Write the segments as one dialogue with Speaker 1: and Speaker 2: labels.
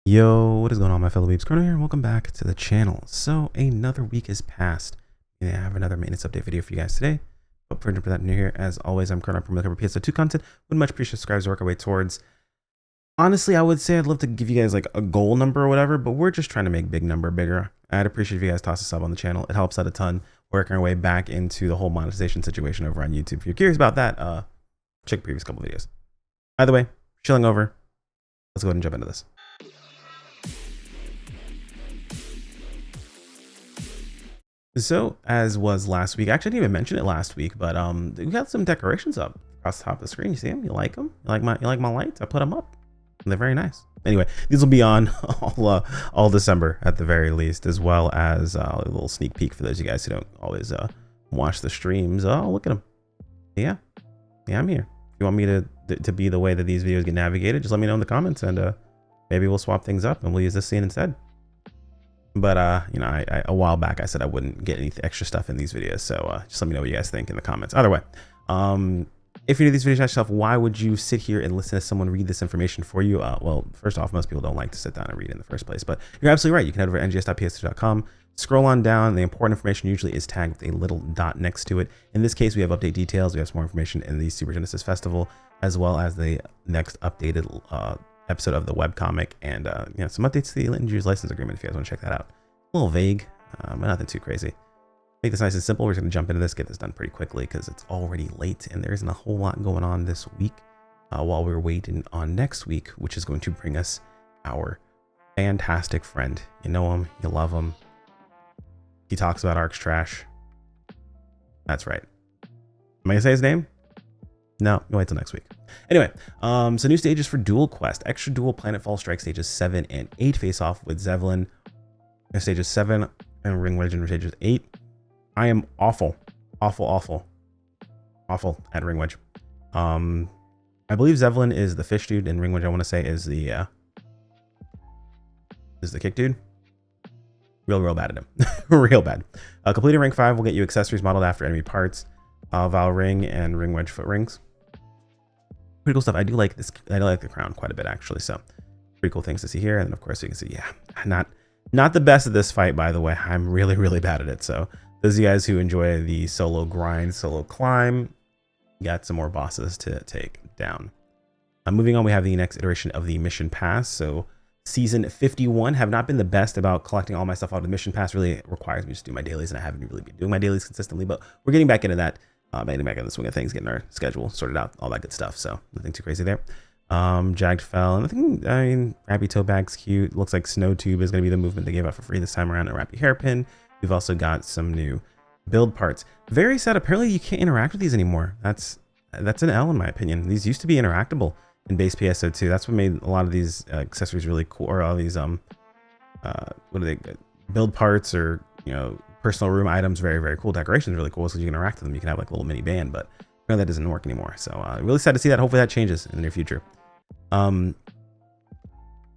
Speaker 1: Yo, what is going on, my fellow weebs? Chrono here, and welcome back to the channel. So another week has passed, and I have another maintenance update video for you guys today. Hope for 100% new here. As always, I'm Chrono, promoting PSO2 content. Would much appreciate subscribers work our way towards. Honestly, I would say I'd love to give you guys like a goal number or whatever, but we're just trying to make big number bigger. I'd appreciate if you guys toss a sub on the channel. It helps out a ton. Working our way back into the whole monetization situation over on YouTube. If you're curious about that, check the previous couple videos. Either way, chilling over. Let's go ahead and jump into this. So as was last week, actually I didn't even mention it last week, but we got some decorations up across the top of the screen. You see them? You like them? You like my lights? I put them up. They're very nice. Anyway, these will be on all December at the very least, as well as a little sneak peek for those of you guys who don't always watch the streams. Oh, look at them. Yeah, I'm here. If you want me to be the way that these videos get navigated, just let me know in the comments, and maybe we'll swap things up and we'll use this scene instead. But you know, a while back I said I wouldn't get any extra stuff in these videos, so just let me know what you guys think in the comments. Either way, if you do these videos yourself, why would you sit here and listen to someone read this information for you? Well, first off, most people don't like to sit down and read in the first place, but you're absolutely right. You can head over to ngs.ps2.com, scroll on down. The important information usually is tagged with a little dot next to it. In this case, we have update details. We have some more information in the Super Genesis Festival, as well as the next updated episode of the webcomic, and you know, some updates to the Lit & Juice license agreement if you guys want to check that out. A little vague, but nothing too crazy. Make this nice and simple. We're just going to jump into this, get this done pretty quickly because it's already late and there isn't a whole lot going on this week while we're waiting on next week, which is going to bring us our fantastic friend. You know him, you love him. He talks about Ark's trash. That's right. Am I going to say his name? No, wait till next week. Anyway, so new stages for Duel Quest. Extra Duel Planetfall Strike stages 7 and 8 face off with Zevlin. Stages 7 and Ring Wedge in stages 8. I am awful at Ring Wedge. I believe Zevlin is the fish dude, and Ring Wedge I want to say is the kick dude. Real bad at him. Real bad. Completing rank 5 will get you accessories modeled after enemy parts. Val Ring and Ring Wedge foot rings. Pretty cool stuff. I do like this. I do like the crown quite a bit actually. So pretty cool things to see here. And then of course you can see, yeah, not the best at this fight, by the way. I'm really bad at it. So those of you guys who enjoy the solo grind, solo climb, got some more bosses to take down. Moving on, we have the next iteration of the mission pass. So season 51 have not been the best about collecting all my stuff out of the mission pass. Really requires me to do my dailies, and I haven't really been doing my dailies consistently, but we're getting back into that. Getting back in the swing of things, getting our schedule sorted out, all that good stuff. So nothing too crazy there. Jagged Fell, and I mean, Rappy Toe Bag's cute. Looks like Snow Tube is going to be the movement they gave out for free this time around, and Rappy Hairpin. We've also got some new build parts. Very sad. Apparently you can't interact with these anymore. That's an L in my opinion. These used to be interactable in base PSO2. That's what made a lot of these accessories really cool, or all these what are they, build parts, or you know, personal room items, very cool. Decorations really cool, so you can interact with them. You can have like a little mini band, but that doesn't work anymore. So really sad to see that. Hopefully that changes in the near future. SG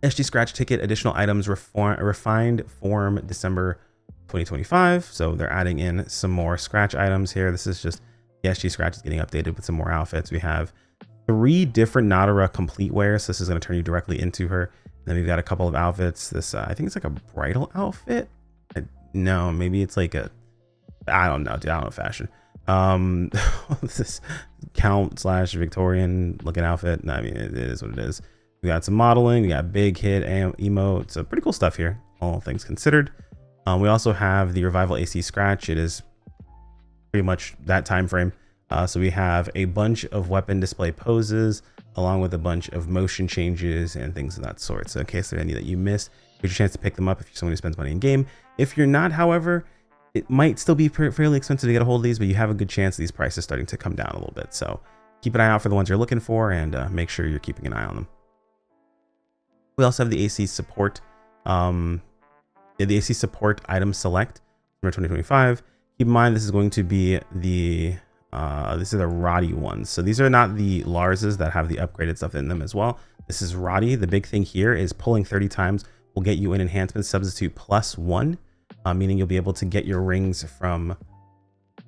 Speaker 1: Scratch Ticket additional items, refined form December 2025. So they're adding in some more Scratch items here. This is just the SG Scratch is getting updated with some more outfits. We have 3 different Nadara complete wears. So this is going to turn you directly into her. And then we've got a couple of outfits. This I think it's like a bridal outfit. No, maybe it's like a, I don't know, dude. I don't know fashion. This is Count / Victorian looking outfit. I mean, it is what it is. We got some modeling. We got big hit emotes. So pretty cool stuff here, all things considered. We also have the Revival AC Scratch. It is pretty much that time frame. So we have a bunch of weapon display poses, along with a bunch of motion changes and things of that sort. So in case there are any that you missed, here's your chance to pick them up if you're someone who spends money in game. If you're not, however, it might still be fairly expensive to get a hold of these, but you have a good chance these prices starting to come down a little bit. So keep an eye out for the ones you're looking for, and make sure you're keeping an eye on them. We also have the AC support, the AC support item select for 2025. Keep in mind this is going to be the these are the Roddy ones. So these are not the Larses that have the upgraded stuff in them as well. This is Roddy. The big thing here is pulling 30 times will get you an enhancement substitute +1. Meaning you'll be able to get your rings from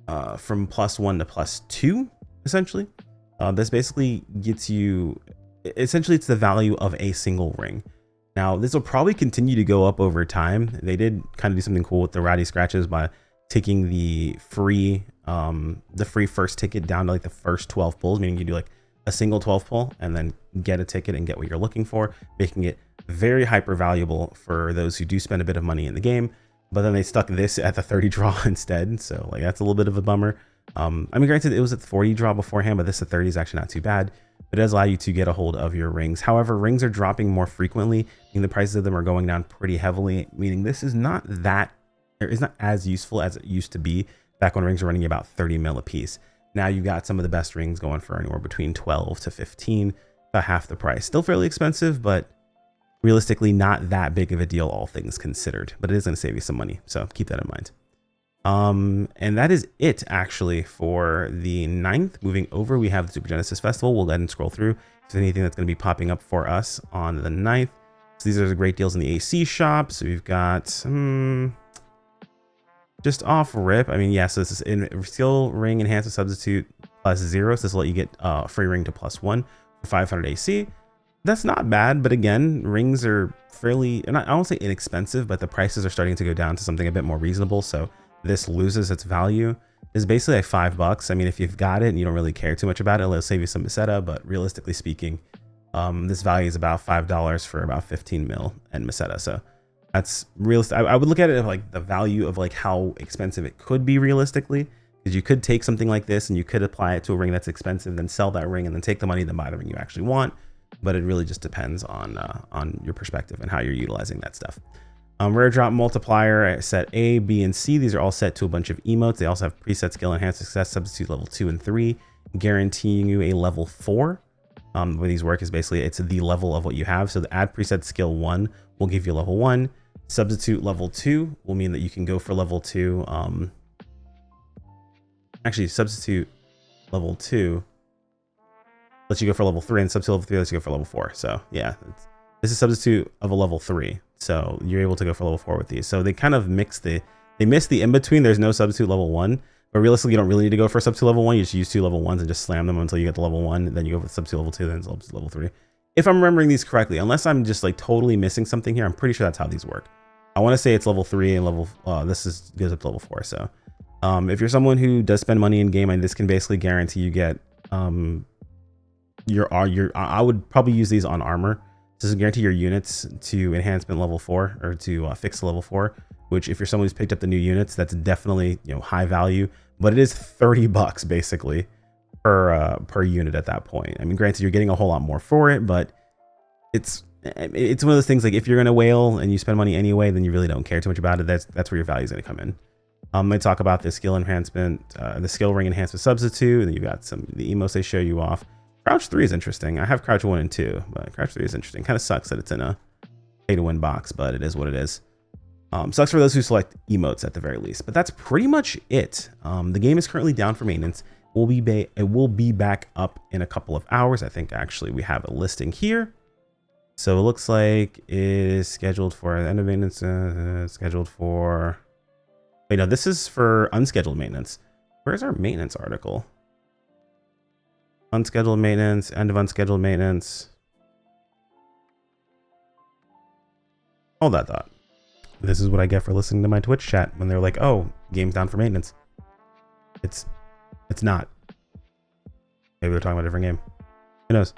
Speaker 1: +1 to +2, essentially. This basically gets you, essentially it's the value of a single ring. Now, this will probably continue to go up over time. They did kind of do something cool with the rowdy scratches by taking the free first ticket down to like the first 12 pulls, meaning you do like a single 12 pull and then get a ticket and get what you're looking for, making it very hyper valuable for those who do spend a bit of money in the game. But then they stuck this at the 30 draw instead, so like that's a little bit of a bummer. I mean, granted, it was at the 40 draw beforehand, but this at 30 is actually not too bad. But it does allow you to get a hold of your rings. However, rings are dropping more frequently, meaning the prices of them are going down pretty heavily, meaning this is not as useful as it used to be back when rings were running about 30 mil a piece. Now you've got some of the best rings going for anywhere between 12 to 15, about half the price. Still fairly expensive, but realistically not that big of a deal, all things considered. But it is going to save you some money, so keep that in mind. And that is it actually for the 9th. Moving over, we have the Super Genesis Festival. We'll go ahead and scroll through if there's anything that's going to be popping up for us on the 9th. So these are the great deals in the AC shop. So we've got just off rip. I mean, yeah, so this is in skill ring enhancement substitute +0. So this will let you get a free ring to +1 for 500 AC. That's not bad, but again, rings are fairly, and I won't say inexpensive, but the prices are starting to go down to something a bit more reasonable. So this loses its value. It's basically like $5. I mean, if you've got it and you don't really care too much about it, it'll save you some Meseta, but realistically speaking, this value is about $5 for about 15 mil and Meseta. So that's realistic. I would look at it as like the value of like how expensive it could be realistically, because you could take something like this and you could apply it to a ring that's expensive, then sell that ring and then take the money, then buy the ring you actually want. But it really just depends on your perspective and how you're utilizing that stuff. Rare drop multiplier set A, B, and C. These are all set to a bunch of emotes. They also have preset skill enhanced success substitute level 2 and 3, guaranteeing you a level 4. The way these work is basically it's the level of what you have. So the add preset skill 1 will give you level 1. Substitute level 2 will mean that you can go for level 2. Actually, substitute level 2 lets you go for level 3, and substitute level 3 lets you go for level 4. So yeah, this is substitute of a level 3. So you're able to go for level 4 with these. So they kind of mix they miss the in-between. There's no substitute level 1, but realistically, you don't really need to go for substitute level 1. You just use 2 level 1s and just slam them until you get to level 1. Then you go for substitute level 2, then level 3. If I'm remembering these correctly, unless I'm just like totally missing something here, I'm pretty sure that's how these work. I want to say it's level 3 and level, goes up to level 4. So if you're someone who does spend money in game, and this can basically guarantee you get I would probably use these on armor. This is guarantee your units to enhancement level 4 or to fix level 4, which if you're someone who's picked up the new units, that's definitely, you know, high value, but it is $30 basically per unit at that point. I mean, granted, you're getting a whole lot more for it, but it's one of those things like if you're going to whale and you spend money anyway, then you really don't care too much about it. That's where your value is going to come in. They talk about the skill enhancement, the skill ring enhancement substitute, and then you've got the emotes they show you off. Crouch 3 is interesting. I have Crouch 1 and 2, but Crouch 3 is interesting. Kind of sucks that it's in a pay-to-win box, but it is what it is. Sucks for those who select emotes at the very least. But that's pretty much it. The game is currently down for maintenance. It will be back up in a couple of hours. I think actually we have a listing here. So it looks like it is scheduled for end of maintenance. Scheduled for... Wait, no, this is for unscheduled maintenance. Where's our maintenance article? Unscheduled maintenance, end of unscheduled maintenance. Hold that thought. This is what I get for listening to my Twitch chat when they're like, oh, game's down for maintenance. It's not. Maybe they're talking about a different game. Who knows?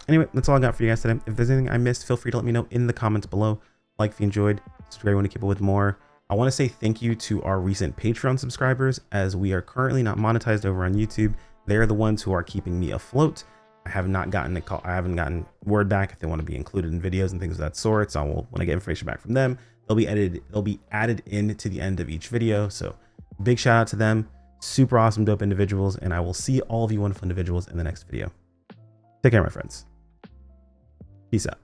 Speaker 1: Anyway, that's all I got for you guys today. If there's anything I missed, feel free to let me know in the comments below. Like if you enjoyed, subscribe if you want to keep up with more. I want to say thank you to our recent Patreon subscribers, as we are currently not monetized over on YouTube. They're the ones who are keeping me afloat. I have not gotten a call. I haven't gotten word back if they want to be included in videos and things of that sort. So when I get information back from them, they'll be added in to the end of each video. So big shout out to them. Super awesome, dope individuals. And I will see all of you wonderful individuals in the next video. Take care, my friends. Peace out.